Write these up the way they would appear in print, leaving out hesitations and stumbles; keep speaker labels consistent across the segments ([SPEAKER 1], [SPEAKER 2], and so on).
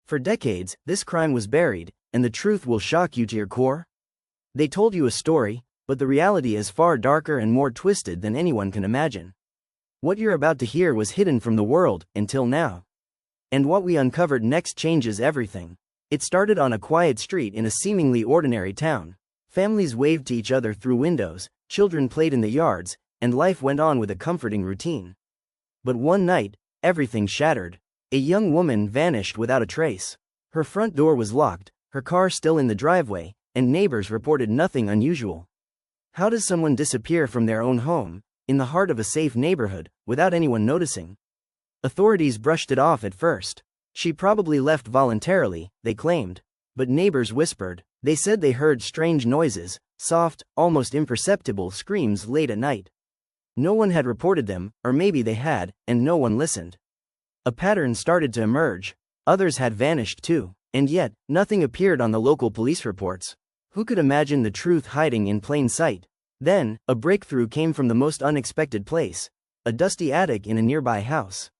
[SPEAKER 1] For decades, this crime was buried, and the truth will shock you to your core. They told you a story, but the reality is far darker and more twisted than anyone can imagine. What you're about to hear was hidden from the world, until now. And what we uncovered next changes everything. It started on a quiet street in a seemingly ordinary town. Families waved to each other through windows, children played in the yards, and life went on with a comforting routine. But one night, everything shattered. A young woman vanished without a trace. Her front door was locked, her car still in the driveway, and neighbors reported nothing unusual. How does someone disappear from their own home, in the heart of a safe neighborhood, without anyone noticing? Authorities brushed it off at first. She probably left voluntarily, they claimed. But neighbors whispered. They said they heard strange noises, soft, almost imperceptible screams late at night. No one had reported them, or maybe they had, and no one listened. A pattern started to emerge. Others had vanished too, and yet, nothing appeared on the local police reports. Who could imagine the truth hiding in plain sight? Then, a breakthrough came from the most unexpected place. A dusty attic in a nearby house.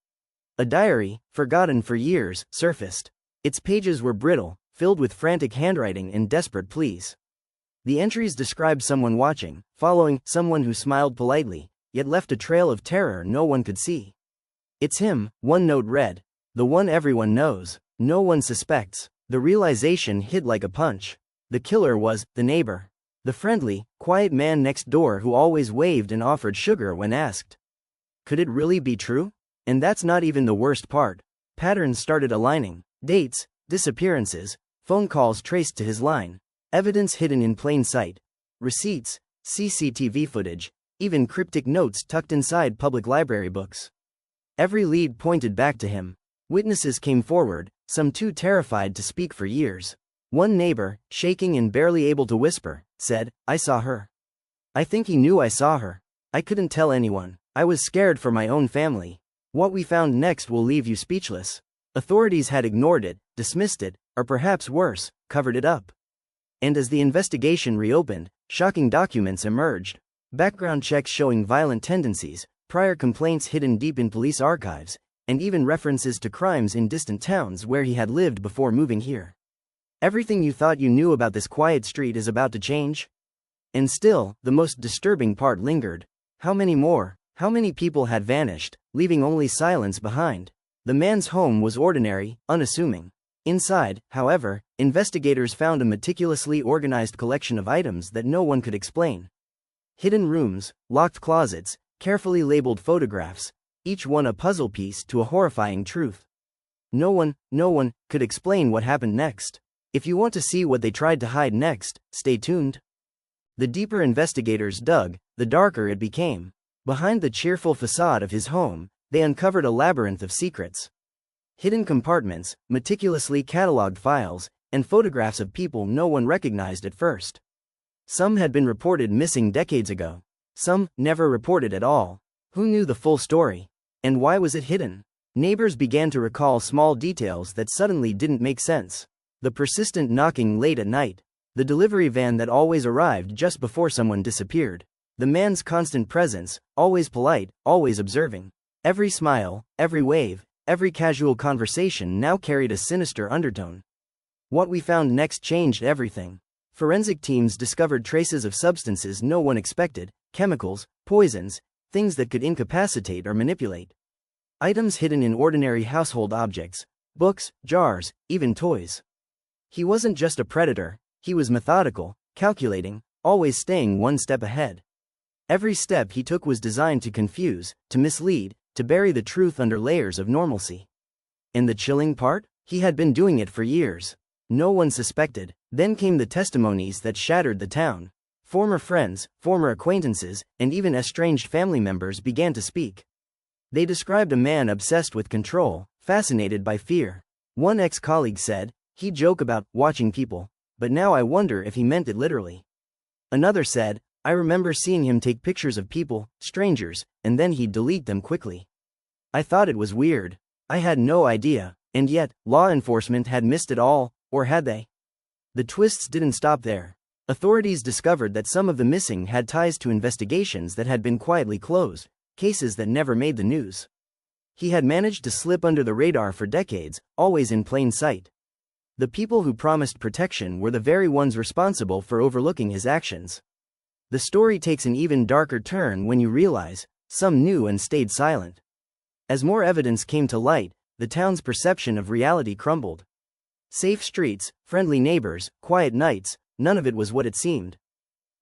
[SPEAKER 1] A diary, forgotten for years, surfaced. Its pages were brittle, filled with frantic handwriting and desperate pleas. The entries described someone watching, following, someone who smiled politely, yet left a trail of terror no one could see. It's him, one note read. The one everyone knows, no one suspects. The realization hit like a punch. The killer was the neighbor. The friendly, quiet man next door who always waved and offered sugar when asked. Could it really be true? And that's not even the worst part. Patterns started aligning. Dates, disappearances, phone calls traced to his line. Evidence hidden in plain sight. Receipts, CCTV footage, even cryptic notes tucked inside public library books. Every lead pointed back to him. Witnesses came forward, some too terrified to speak for years. One neighbor, shaking and barely able to whisper, said, "I saw her. I think he knew I saw her. I couldn't tell anyone. I was scared for my own family." What we found next will leave you speechless. Authorities had ignored it, dismissed it, or perhaps worse, covered it up. And as the investigation reopened, shocking documents emerged. Background checks showing violent tendencies, prior complaints hidden deep in police archives, and even references to crimes in distant towns where he had lived before moving here. Everything you thought you knew about this quiet street is about to change. And still, the most disturbing part lingered. How many more? How many people had vanished, leaving only silence behind? The man's home was ordinary, unassuming. Inside, however, investigators found a meticulously organized collection of items that no one could explain. Hidden rooms, locked closets, carefully labeled photographs, each one a puzzle piece to a horrifying truth. No one could explain what happened next. If you want to see what they tried to hide next, stay tuned. The deeper investigators dug, the darker it became. Behind the cheerful facade of his home, they uncovered a labyrinth of secrets. Hidden compartments, meticulously catalogued files, and photographs of people no one recognized at first. Some had been reported missing decades ago. Some never reported at all. Who knew the full story? And why was it hidden? Neighbors began to recall small details that suddenly didn't make sense. The persistent knocking late at night. The delivery van that always arrived just before someone disappeared. The man's constant presence, always polite, always observing. Every smile, every wave, every casual conversation now carried a sinister undertone. What we found next changed everything. Forensic teams discovered traces of substances no one expected, chemicals, poisons, things that could incapacitate or manipulate. Items hidden in ordinary household objects, books, jars, even toys. He wasn't just a predator, he was methodical, calculating, always staying one step ahead. Every step he took was designed to confuse, to mislead, to bury the truth under layers of normalcy. And the chilling part? He had been doing it for years. No one suspected. Then came the testimonies that shattered the town. Former friends, former acquaintances, and even estranged family members began to speak. They described a man obsessed with control, fascinated by fear. One ex-colleague said, "He'd joke about watching people, but now I wonder if he meant it literally." Another said, "I remember seeing him take pictures of people, strangers, and then he'd delete them quickly. I thought it was weird. I had no idea." And yet, law enforcement had missed it all, or had they? The twists didn't stop there. Authorities discovered that some of the missing had ties to investigations that had been quietly closed, cases that never made the news. He had managed to slip under the radar for decades, always in plain sight. The people who promised protection were the very ones responsible for overlooking his actions. The story takes an even darker turn when you realize some knew and stayed silent. As more evidence came to light, the town's perception of reality crumbled. Safe streets, friendly neighbors, quiet nights, none of it was what it seemed.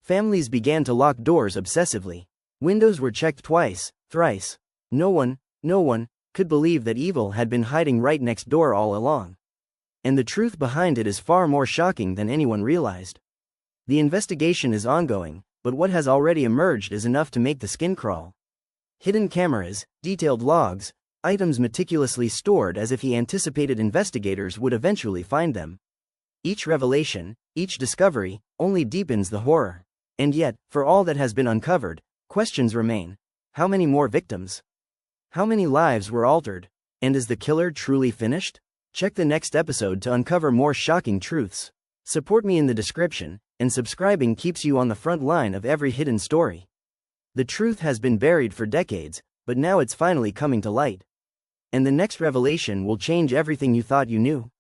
[SPEAKER 1] Families began to lock doors obsessively. Windows were checked twice, thrice. No one could believe that evil had been hiding right next door all along. And the truth behind it is far more shocking than anyone realized. The investigation is ongoing, but what has already emerged is enough to make the skin crawl. Hidden cameras, detailed logs, items meticulously stored as if he anticipated investigators would eventually find them. Each revelation, each discovery, only deepens the horror. And yet, for all that has been uncovered, questions remain. How many more victims? How many lives were altered? And is the killer truly finished? Check the next episode to uncover more shocking truths. Support me in the description, and subscribing keeps you on the front line of every hidden story. The truth has been buried for decades, but now it's finally coming to light. And the next revelation will change everything you thought you knew.